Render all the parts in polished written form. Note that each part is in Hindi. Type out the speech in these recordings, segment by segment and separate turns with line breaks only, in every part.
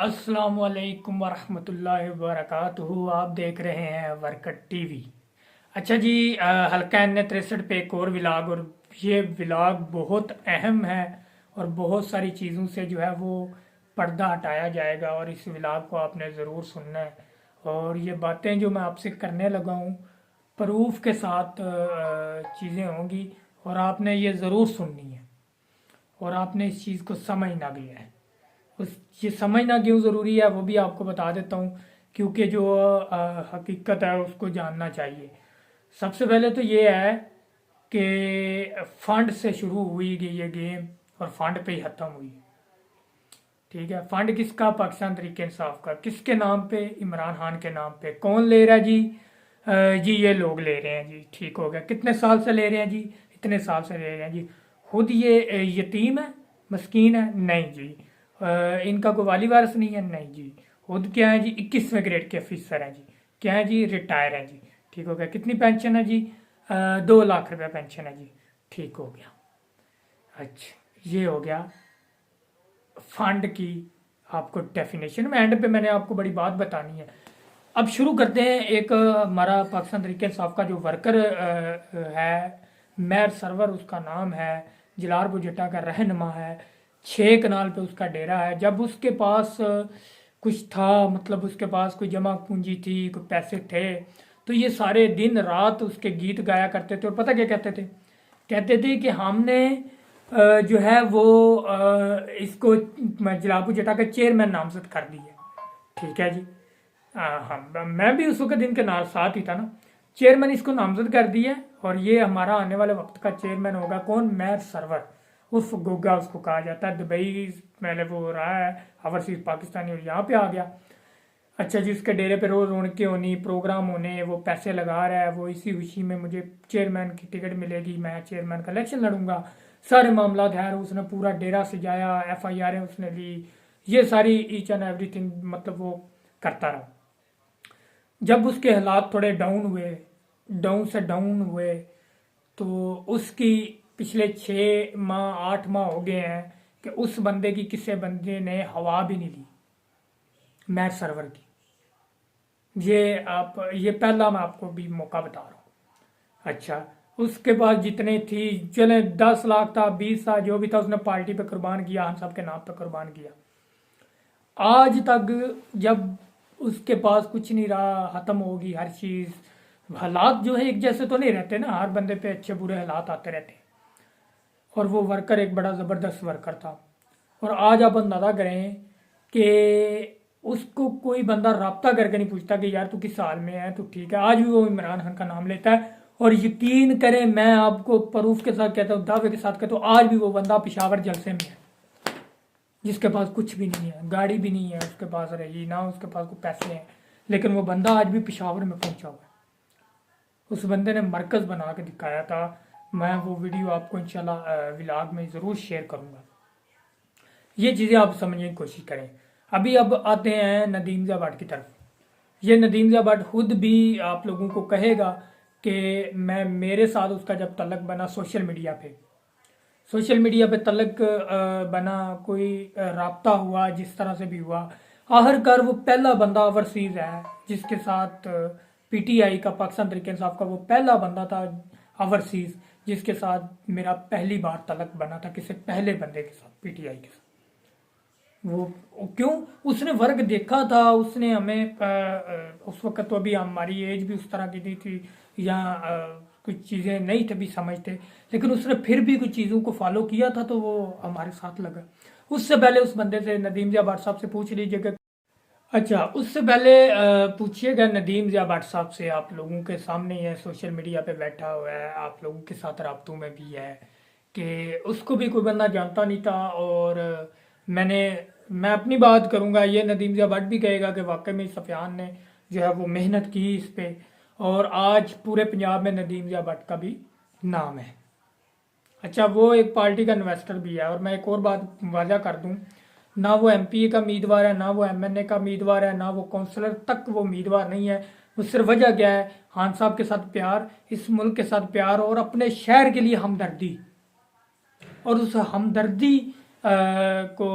अस्सलामुअलैकुम वरहमतुल्लाहि वबरकातुहू। आप देख रहे हैं वर्कट टीवी। अच्छा जी, हल्का एन 63 पे एक और विलाग, और ये विलाग बहुत अहम है और बहुत सारी चीज़ों से जो है वो पर्दा हटाया जाएगा, और इस विलाग को आपने ज़रूर सुनना है। और ये बातें जो मैं आपसे करने लगा हूँ प्रूफ के साथ चीज़ें होंगी, और आपने ये ज़रूर सुननी है, और आपने इस चीज़ को समझना भी है। उस ये समझना क्यों ज़रूरी है वो भी आपको बता देता हूँ, क्योंकि जो हकीकत है उसको जानना चाहिए। सबसे पहले तो ये है कि फंड से शुरू हुई गई ये गेम, और फंड पे ही ख़त्म हुई। ठीक है, फंड किसका? पाकिस्तान तरीके इंसाफ का। किसके नाम पे? इमरान खान के नाम पे। कौन ले रहा है जी? जी ये लोग ले रहे हैं जी। ठीक हो गया। कितने साल से ले रहे हैं जी? इतने साल से ले रहे हैं जी। खुद ये यतीम है, मस्कीन है? नहीं जी। इनका कोई वाली वारिस नहीं है? नहीं जी। खुद क्या है जी? 21वें ग्रेड के ऑफिसर हैं जी। क्या है जी? रिटायर हैं जी। ठीक हो गया। कितनी पेंशन है जी? 2 लाख रुपये पेंशन है जी। ठीक हो गया। अच्छा, ये हो गया फंड की आपको डेफिनेशन। में एंड पे मैंने आपको बड़ी बात बतानी है। अब शुरू करते हैं। एक हमारा पाकिस्तान तरीके इंसाफ का जो वर्कर है, मैर सरवर उसका नाम है, जलालपुर जट्टा का रहनुमा है, 6 कनाल पे उसका डेरा है। जब उसके पास कुछ था, मतलब उसके पास कोई जमा पूंजी थी, कोई पैसे थे, तो ये सारे दिन रात उसके गीत गाया करते थे। और पता क्या कहते थे? कहते थे कि हमने जो है वो इसको जलालपुर जट्टा का चेयरमैन नामजद कर दिया। ठीक है जी। हाँ, मैं भी उस वक्त इनके साथ ही था ना। चेयरमैन इसको नामजद कर दिया, और ये हमारा आने वाले वक्त का चेयरमैन होगा। कौन? मैर सरवर उर्फ गोगा उसको कहा जाता है। दुबई पहले वो रहा है, ओवरसीज पाकिस्तानी, और यहाँ पे आ गया। अच्छा जी, उसके डेरे पे रोज़ रौनकें होनी, प्रोग्राम होने, वो पैसे लगा रहा है, वो इसी खुशी में मुझे चेयरमैन की टिकट मिलेगी, मैं चेयरमैन का इलेक्शन लड़ूंगा। सारे मामला है, उसने पूरा डेरा सजाया, FIR उसने ली, ये सारी ईच एंड एवरीथिंग, मतलब वो करता रहा। जब उसके हालात थोड़े डाउन हुए, डाउन से डाउन हुए, तो उसकी पिछले 6 माह 8 माह हो गए हैं कि उस बंदे की किसी बंदे ने हवा भी नहीं ली, मैच सर्वर की। ये पहला मैं आपको भी मौका बता रहा हूँ। अच्छा, उसके बाद जितने थी, चले 10 लाख था, 20 था, जो भी था उसने पार्टी पे कुर्बान किया, हम सब के नाम पे कुर्बान किया। आज तक जब उसके पास कुछ नहीं रहा, ख़त्म होगी हर चीज़। हालात जो है एक जैसे तो नहीं रहते ना, हर बंदे पे अच्छे बुरे हालात आते रहते हैं। और वो वर्कर एक बड़ा ज़बरदस्त वर्कर था। और आज आप अंदाज़ा करें कि उसको कोई बंदा राब्ता करके नहीं पूछता कि यार तू किस हाल में है, तो ठीक है। आज भी वो इमरान खान का नाम लेता है, और यकीन करें, मैं आपको प्रूफ के साथ कहता हूँ, दावे के साथ कहता हूँ, आज भी वो बंदा पेशावर जलसे में है, जिसके पास कुछ भी नहीं है, गाड़ी भी नहीं है उसके पास रही ना, उसके पास कोई पैसे हैं, लेकिन वो बंदा आज भी पेशावर में पहुंचा हुआ है। उस बंदे ने मरकज़ बना के दिखाया था। मैं वो वीडियो आपको इंशाल्लाह व्लॉग में ज़रूर शेयर करूँगा। ये चीज़ें आप समझने की कोशिश करें। अभी अब आते हैं नदीम ज़िया भट्ट की तरफ। ये नदीम ज़िया भट्ट खुद भी आप लोगों को कहेगा कि मेरे साथ उसका जब तलक बना सोशल मीडिया पे तलक बना, कोई राब्ता हुआ, जिस तरह से भी हुआ, आखिरकार वो पहला बंदा ओवरसीज़ है जिसके साथ PTI का, पाकिस्तान तरीके इंसाफ का वो पहला बंदा था ओवरसीज़ जिसके साथ मेरा पहली बार तलक बना था, किसी पहले बंदे के साथ, PTI के साथ। वो क्यों? उसने वर्क देखा था, उसने हमें उस वक्त तो अभी हमारी एज भी उस तरह की नहीं थी, या कुछ चीज़ें नहीं थे भी समझते, लेकिन उसने फिर भी कुछ चीज़ों को फॉलो किया था, तो वो हमारे साथ लगा। उससे पहले उस बंदे से, नदीम ज़िया भट्ट साहब से पूछ लीजिएगा। अच्छा, उससे पहले पूछिएगा नदीम ज़िया भट्ट साहब से, आप लोगों के सामने ही है, सोशल मीडिया पे बैठा हुआ है, आप लोगों के साथ राब्तों में भी है, कि उसको भी कोई बंदा जानता नहीं था। और मैं अपनी बात करूंगा, ये नदीम ज़िया भट्ट भी कहेगा कि वाकई में सफ़ियान ने जो है वो मेहनत की इस पे, और आज पूरे पंजाब में नदीम ज़िया भट्ट का भी नाम है। अच्छा, वो एक पार्टी का इन्वेस्टर भी है। और मैं एक और बात वाज़ा कर दूं, ना वो MP का उम्मीदवार है, ना वो MNA का उम्मीदवार है, ना वो काउंसलर तक वो उम्मीदवार नहीं है। वो सिर्फ वजह क्या है? खान साहब के साथ प्यार, इस मुल्क के साथ प्यार, और अपने शहर के लिए हमदर्दी। और उस हमदर्दी को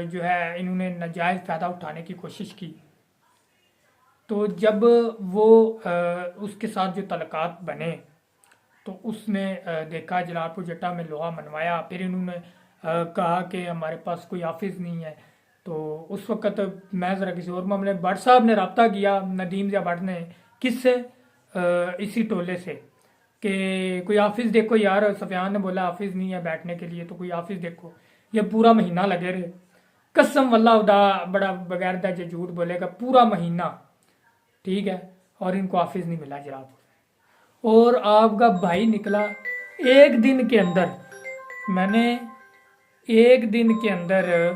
जो है इन्होंने नाजायज़ फ़ायदा उठाने की कोशिश की। तो जब वो उसके साथ जो तल्लुकात बने तो उसने देखा जलालपुर जट्टा में लोहा मनवाया। फिर इन्होंने कहा कि हमारे पास कोई ऑफिस नहीं है। तो उस वक़्त मैं ज़रा किसी और मामले भट्ट साहब ने रब्ता किया नदीम ज़िया भट्ट ने किससे, इसी टोले से कि कोई ऑफिस देखो यार। सफियान ने बोला ऑफिस नहीं है बैठने के लिए, तो कोई ऑफिस देखो। ये पूरा महीना लगे रहे, कसम वल्लाह उदा बड़ा बगैर दर्ज झूठ बोलेगा, पूरा महीना, ठीक है, और इनको ऑफिस नहीं मिला जनाब। और आपका भाई निकला एक दिन के अंदर, मैंने एक दिन के अंदर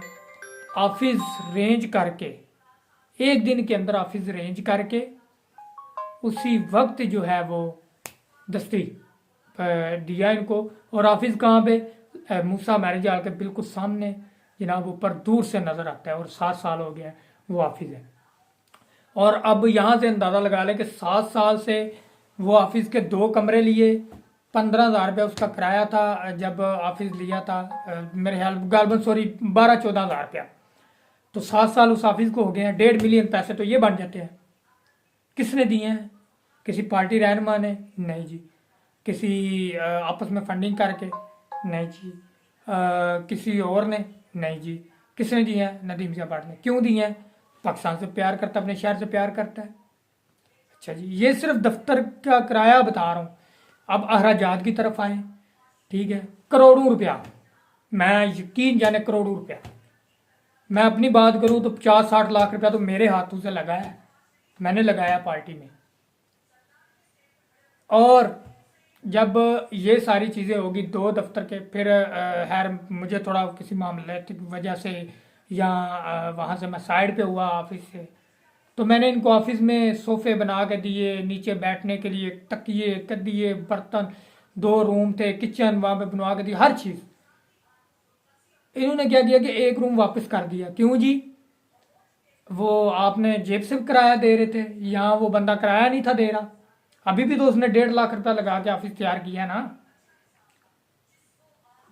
ऑफिस रेंज करके, एक दिन के अंदर ऑफिस रेंज करके उसी वक्त जो है वो दस्ती दिया इनको। और ऑफिस कहाँ पे, मूसा मैरिज हॉल के बिल्कुल सामने जनाब, ऊपर दूर से नज़र आता है। और 7 साल हो गया वो ऑफिस है। और अब यहाँ से अंदाज़ा लगा लें कि 7 साल से वो ऑफिस के 2 कमरे लिए, 15,000 रुपया उसका किराया था जब ऑफिस लिया था, मेरे ख्याल गालबन सॉरी 12-14,000 रुपया। तो 7 साल उस ऑफिस को हो गए हैं, 1.5 मिलियन पैसे तो ये बन जाते हैं। किसने दिए हैं? किसी पार्टी रहनुमा ने? नहीं जी। किसी आपस में फंडिंग करके? नहीं जी। किसी और ने? नहीं जी। किसने दिए हैं? नदीम ज़िया भट्ट ने। क्यों दिए हैं? पाकिस्तान से प्यार करता है, अपने शहर से प्यार करता है। अच्छा जी, ये सिर्फ दफ्तर का किराया बता रहा हूँ। अब अखराजात की तरफ आए, ठीक है, करोड़ों रुपया, मैं यकीन जाने करोड़ों रुपया। मैं अपनी बात करूँ तो 50-60 लाख रुपया तो मेरे हाथों से लगाया है, मैंने लगाया पार्टी में। और जब ये सारी चीज़ें होगी 2 दफ्तर के, फिर खैर मुझे थोड़ा किसी मामले की वजह से या वहाँ से मैं साइड पे हुआ ऑफिस से, तो मैंने इनको ऑफिस में सोफ़े बना के दिए, नीचे बैठने के लिए तकिए कदिए बर्तन, 2 रूम थे, किचन वहाँ पे बनवा के दी, हर चीज़। इन्होंने क्या किया कि 1 रूम वापस कर दिया। क्यों जी? वो आपने जेब से किराया दे रहे थे, यहाँ वो बंदा किराया नहीं था दे रहा। अभी भी तो उसने 1.5 लाख रुपया लगा के ऑफिस तैयार किया है ना,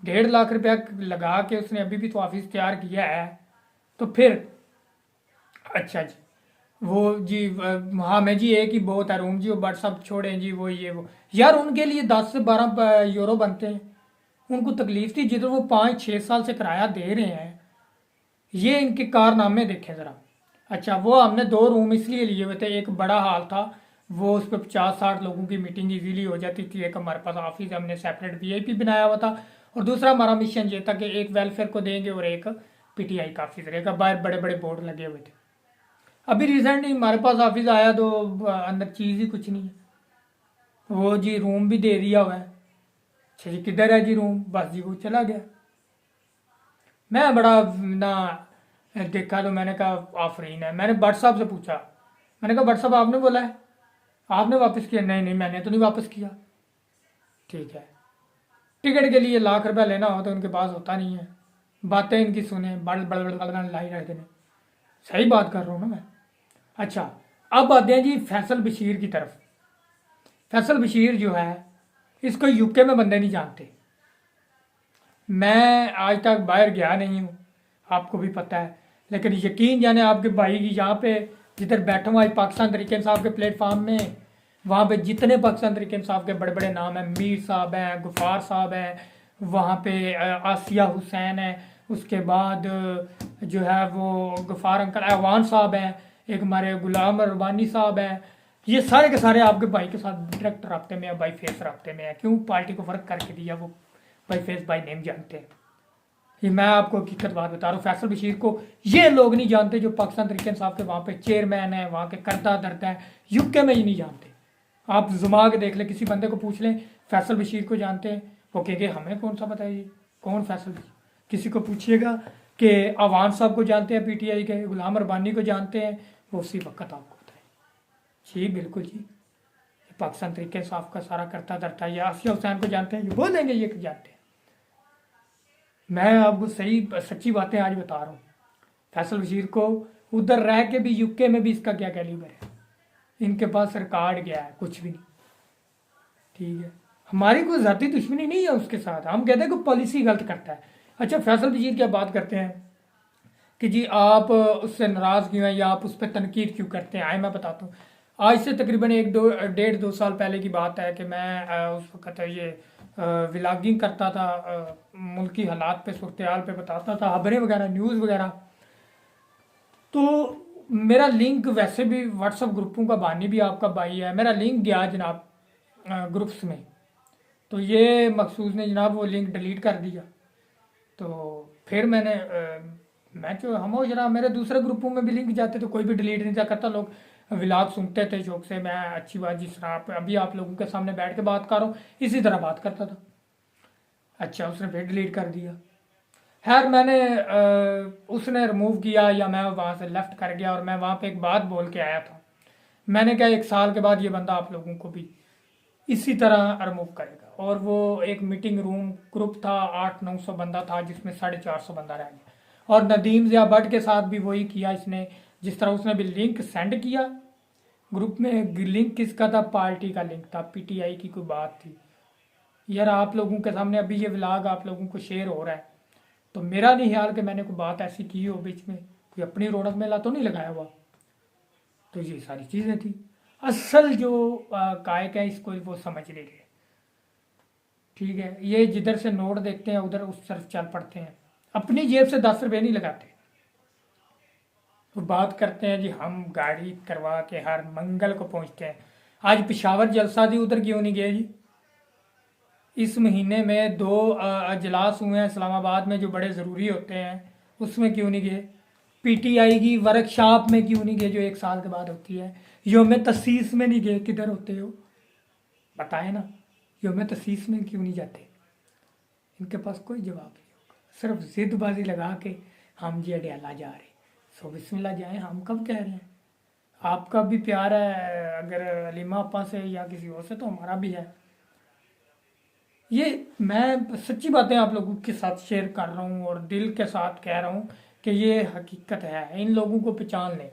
1.5 लाख रुपया लगा के उसने अभी भी तो ऑफिस तैयार किया है। तो फिर अच्छा जी, वो जी हाँ मैं जी, एक ही बहुत है रूम जी, वो व्हाट्सअप छोड़ें जी, वो ये वो यार उनके लिए 10 से 12 यूरो बनते हैं। उनको तकलीफ थी जिधर वो 5-6 साल से किराया दे रहे हैं। ये इनके कारनामे देखें ज़रा। अच्छा, वो हमने 2 रूम इसलिए लिए हुए थे, एक बड़ा हॉल था, वो उस पर 50-60 लोगों की मीटिंग इजीली हो जाती थी। एक हमारे पास ऑफिस हमने सेपरेट वीआईपी बनाया हुआ था। और दूसरा हमारा मिशन ये था कि एक वेलफेयर को देंगे और एक पीटीआई का ऑफिस रहेगा। बाहर बड़े बड़े बोर्ड लगे हुए थे। अभी रिसेंटली हमारे पास ऑफिस आया तो अंदर चीज़ ही कुछ नहीं है। वो जी रूम भी दे दिया हुआ है। अच्छा जी, किधर है जी रूम? बस जी वो चला गया। मैं बड़ा ना देखा तो मैंने कहा आफरीन है। मैंने भट्ट साहब से पूछा, मैंने कहा भट्ट साहब आपने बोला है, आपने वापस किया? नहीं नहीं मैंने तो नहीं वापस किया। ठीक है, टिकट के लिए लाख रुपया लेना हो तो उनके पास होता नहीं है। बातें इनकी सुने, बड़ बड़ बड़ बड़ लाई रहते हैं। सही बात कर रहा हूँ ना मैं। अच्छा, अब आते हैं जी फैसल बशीर की तरफ। फैसल बशीर जो है, इसको यूके में बंदे नहीं जानते। मैं आज तक बाहर गया नहीं हूँ, आपको भी पता है, लेकिन यकीन जाने आपके भाई की यहाँ पे जिधर बैठा हुआ है पाकिस्तान तरीके इंसाफ के प्लेटफार्म में, वहाँ पे जितने पाकिस्तान तरीके इंसाफ के बड़े बड़े नाम हैं, मीर साहब हैं, गुफार साहब हैं, वहाँ पे आसिया हुसैन है, उसके बाद जो है वो गुफार अंकल अहवान साहब हैं, एक हमारे गुलाम रबानी साहब हैं। ये सारे के सारे आपके भाई के साथ डायरेक्ट रबते में है, बाई फेस रबते में है। क्यों? पार्टी को फ़र्क करके दिया, वो बाई फेस बाई नेम जानते हैं। ये मैं आपको हकीकत बात बता रहा हूँ। फैसल बशीर को ये लोग नहीं जानते जो पाकिस्तान तरीके इंसाफ के वहाँ पे चेयरमैन है, वहाँ के करता धरता है। यूके में ये नहीं जानते। आप जुमा के देख लें, किसी बंदे को पूछ लें फैसल बशीर को जानते हैं, वो कहेंगे हमें कौन सा पता है ये कौन फैसल बशीर। किसी को पूछिएगा कि अवान साहब को जानते हैं, पीटीआई के गुलाम रबानी को जानते हैं, वो उसी वक्त आपको बताए जी बिल्कुल जी पाकिस्तान तरीके इंसाफ का सारा करता धरता। ये आसिया हुसैन को जानते हैं, ये बोलेंगे ये जानते हैं। मैं अब सही सच्ची बातें आज बता रहा हूँ। फैसल बशीर को उधर रह के भी यूके में भी इसका क्या कैलिबर है, इनके पास रिकॉर्ड गया है कुछ भी नहीं। ठीक है, हमारी कोई ज़ाती दुश्मनी नहीं है उसके साथ। हम कहते हैं कि पॉलिसी गलत करता है, अच्छा, फैसल बशीर की अब बात करते हैं कि जी आप उससे नाराज़ क्यों हैं या आप उस पर तनकीद क्यों करते हैं। आए मैं बताता हूँ। आज से तकरीबन एक दो डेढ़ दो साल पहले की बात है कि मैं उस वक्त ये व्लॉगिंग करता था, मुल्की हालात पे, सूरत हाल पे बताता था, खबरें वगैरह, न्यूज़ वगैरह। तो मेरा लिंक वैसे भी व्हाट्सएप ग्रुपों का बानी भी आपका भाई है, मेरा लिंक गया जनाब ग्रुप्स में। तो ये मखसूस ने जनाब वो लिंक डिलीट कर दिया। तो फिर मैंने मैं जो हम हो जरा मेरे दूसरे ग्रुपों में भी लिंक जाते तो कोई भी डिलीट नहीं था करता। लोग व्लॉग सुनते थे शौक से। मैं अच्छी बात जिस तरह अभी आप लोगों के सामने बैठ के बात कर रहा हूँ इसी तरह बात करता था। अच्छा, उसने फिर डिलीट कर दिया। खैर मैंने उसने रिमूव किया या मैं वहाँ से लेफ्ट कर गया और मैं वहाँ पे एक बात बोल के आया था। मैंने कहा एक साल के बाद ये बंदा आप लोगों को भी इसी तरह रिमूव करेगा। और वो एक मीटिंग रूम ग्रुप था, 800-900 बंदा था जिसमें 450 बंदा रह गया। और नदीम ज़िया भट्ट के साथ भी वही किया इसने। जिस तरह उसने भी लिंक सेंड किया ग्रुप में। लिंक किसका था? पार्टी का लिंक था, पीटीआई की कोई बात थी। यार आप लोगों के सामने अभी ये व्लॉग आप लोगों को शेयर हो रहा है, तो मेरा नहीं ख्याल कि मैंने कोई बात ऐसी की हो बीच में, कोई अपनी रौनक मेला तो नहीं लगाया हुआ। तो ये सारी चीज़ें थी। असल जो कायक है इसको वो समझ नहीं रहे। ठीक है, ये जिधर से नोट देखते हैं उधर उस तरफ चल पड़ते हैं, अपनी जेब से 10 रुपये नहीं लगाते। वो बात करते हैं जी हम गाड़ी करवा के हर मंगल को पहुंचते हैं। आज पिशावर जलसा थी, उधर क्यों नहीं गए जी? इस महीने में 2 अजलास हुए हैं इस्लामाबाद में जो बड़े ज़रूरी होते हैं, उसमें क्यों नहीं गए? पीटीआई की वर्कशॉप में क्यों नहीं गए जो 1 साल के बाद होती है? योम तसीस में नहीं गए, किधर होते हो बताए ना? योम तसीस में क्यों नहीं जाते? इनके पास कोई जवाब नहीं होगा, सिर्फ जिदबाजी लगा के हम जी अडयाला जा रहे। सो बिस्मिल्लाह जाएं, हम कब कह रहे हैं? आपका भी प्यार है अगर अलीमा अपा से या किसी और से, तो हमारा भी है। ये मैं सच्ची बातें आप लोगों के साथ शेयर कर रहा हूँ और दिल के साथ कह रहा हूँ कि ये हकीकत है। इन लोगों को पहचान लें।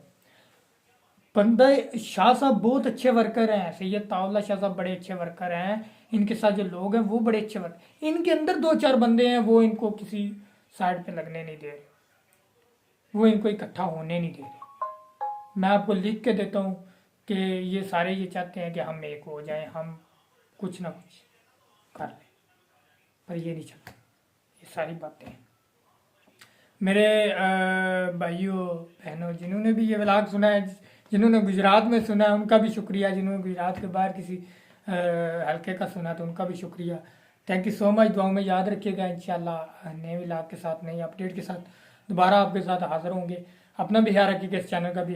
बंदा शाह साहब बहुत अच्छे वर्कर हैं, सैयद ताउल्ला शाह साहब बड़े अच्छे वर्कर हैं। इनके साथ जो लोग हैं वो बड़े अच्छे वर्कर। इनके अंदर 2-4 बंदे हैं वो इनको किसी साइड पे लगने नहीं दे रहे, वो इनको इकट्ठा होने नहीं दे रहे। मैं आपको लिख के देता हूँ कि ये सारे ये चाहते हैं कि हम एक हो जाएं, हम कुछ ना कुछ कर लें, पर ये नहीं चाहते। ये सारी बातें हैं। मेरे भाइयों बहनों जिन्होंने भी ये व्लॉग सुना है, जिन्होंने गुजरात में सुना है उनका भी शुक्रिया, जिन्होंने गुजरात के बाहर किसी हल्के का सुना तो उनका भी शुक्रिया। Thank you so much. दुआओं में याद रखिएगा। इंशाल्लाह नए व्लॉग के साथ, नई अपडेट के साथ दोबारा आपके साथ हाज़िर होंगे। अपना भी ख्याल रखिएगा, इस चैनल का भी।